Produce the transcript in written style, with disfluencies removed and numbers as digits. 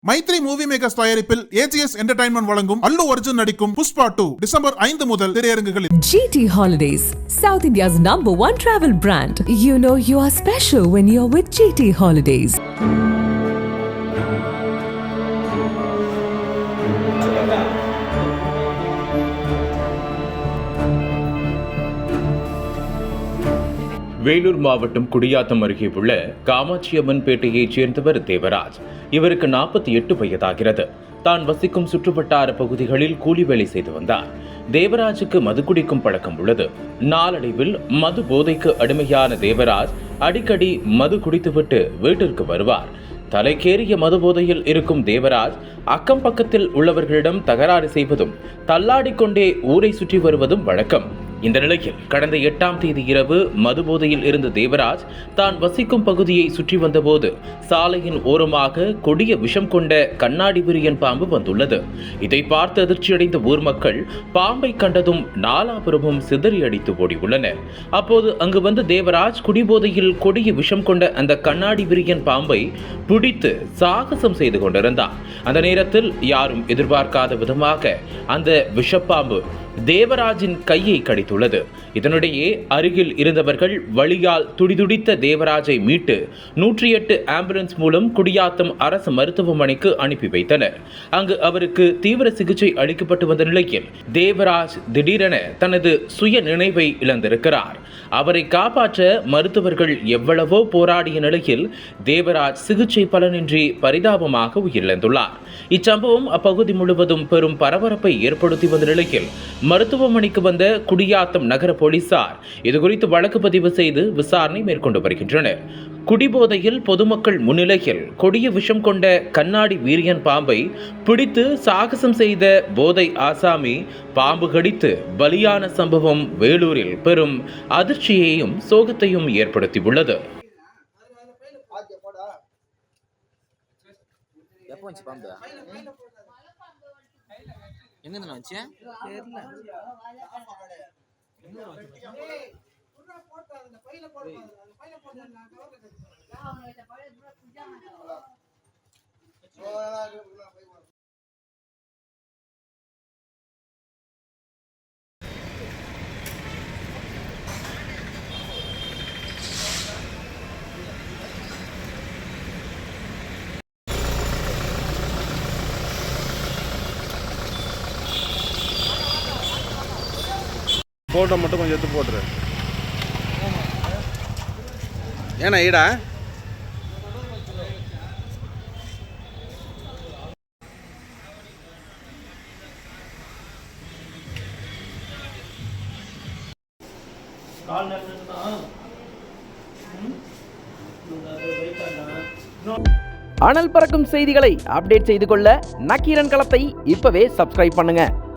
Maithri movie makers தயாரிப்பில் AGS entertainment வழங்கும் அல்லு அர்ஜுன் நடிக்கும் புஷ்பா 2 டிசம்பர் 5 முதல் திரையரங்குகளில். GT Holidays, South India's #1 travel brand. You know you are special when you're with GT Holidays. Vellore மாவட்டம் குடியாத்தம் அருகே உள்ள காமாட்சியம்மன் பேட்டையைச் சேர்ந்தவர் தேவராஜ். இவருக்கு 48 வயதாகிறது. தான் வசிக்கும் சுற்றுவட்டார பகுதிகளில் கூலி வேலை செய்து வந்தார். தேவராஜுக்கு மது குடிக்கும் பழக்கம் உள்ளது. நாளடைவில் மது போதைக்கு அடிமையான தேவராஜ் அடிக்கடி மது குடித்துவிட்டு வீட்டிற்கு வருவார். தலைக்கேறிய மது போதையில் இருக்கும் தேவராஜ் அக்கம் பக்கத்தில் உள்ளவர்களிடம் தகராறு செய்வதும் தள்ளாடிக்கொண்டே ஊரை சுற்றி வருவதும் வழக்கம். இந்த நிலையில் கடந்த 8ஆம் தேதி இரவு மது போதையில் இருந்த தேவராஜ் தான் வசிக்கும் பகுதியை சுற்றி வந்தபோது சாலையின் ஓரமாக கொடிய விஷம் கொண்ட கண்ணாடி விரியன் பாம்பு வந்துள்ளது. இதை பார்த்து அதிர்ச்சியடைந்த ஊர் மக்கள் பாம்பை கண்டதும் நாலாபுரமும் சிதறி அடித்து ஓடியுள்ளனர். அப்போது அங்கு வந்த தேவராஜ் குடிபோதையில் கொடிய விஷம் கொண்ட அந்த கண்ணாடி விரியன் பாம்பை பிடித்து சாகசம் செய்து கொண்டிருந்தார். அந்த நேரத்தில் யாரும் எதிர்பார்க்காத விதமாக அந்த விஷப்பாம்பு தேவராஜின் கையை கடித்துள்ளது. இதனிடையே அருகில் இருந்தவர்கள் வலியால் துடிதுடித்த தேவராஜை மீட்டு 108 ஆம்புலன்ஸ் மூலம் குடியாத்தம் அரசு மருத்துவமனைக்கு அனுப்பி வைத்தனர். அங்கு அவருக்கு தீவிர சிகிச்சை அளிக்கப்பட்டு வந்த நிலையில் தேவராஜ் திடீரென தனது சுய நினைவை இழந்திருக்கிறார். அவரை காப்பாற்ற மருத்துவர்கள் எவ்வளவோ போராடிய நிலையில் தேவராஜ் சிகிச்சை பலனின்றி பரிதாபமாக உயிரிழந்துள்ளார். இச்சம்பவம் அப்பகுதி முழுவதும் பெரும் பரபரப்பை ஏற்படுத்தி வந்த நிலையில் மருத்துவமனைக்கு வந்த குடியாத்தம் நகர போலீசார் இதுகுறித்து வழக்கு பதிவு செய்து விசாரணை மேற்கொண்டு வருகின்றனர். குடிபோதையில் பொதுமக்கள் முன்னிலையில் கொடிய விஷம் கொண்ட கண்ணாடி வீரியன் பாம்பை பிடித்து சாகசம் செய்த போதை ஆசாமி பாம்பு கடித்து பலியான சம்பவம் வேலூரில் பெரும் அதிர்ச்சியையும் சோகத்தையும் ஏற்படுத்தியுள்ளது. ஃபோட்டோ மட்டும் கொஞ்சம் எடுத்து போட்டுரு. ஏன்னா ஈடா அனல் பறக்கும் செய்திகளை அப்டேட் செய்து கொள்ள நக்கீரன் களத்தை இப்பவே சப்ஸ்கிரைப் பண்ணுங்க.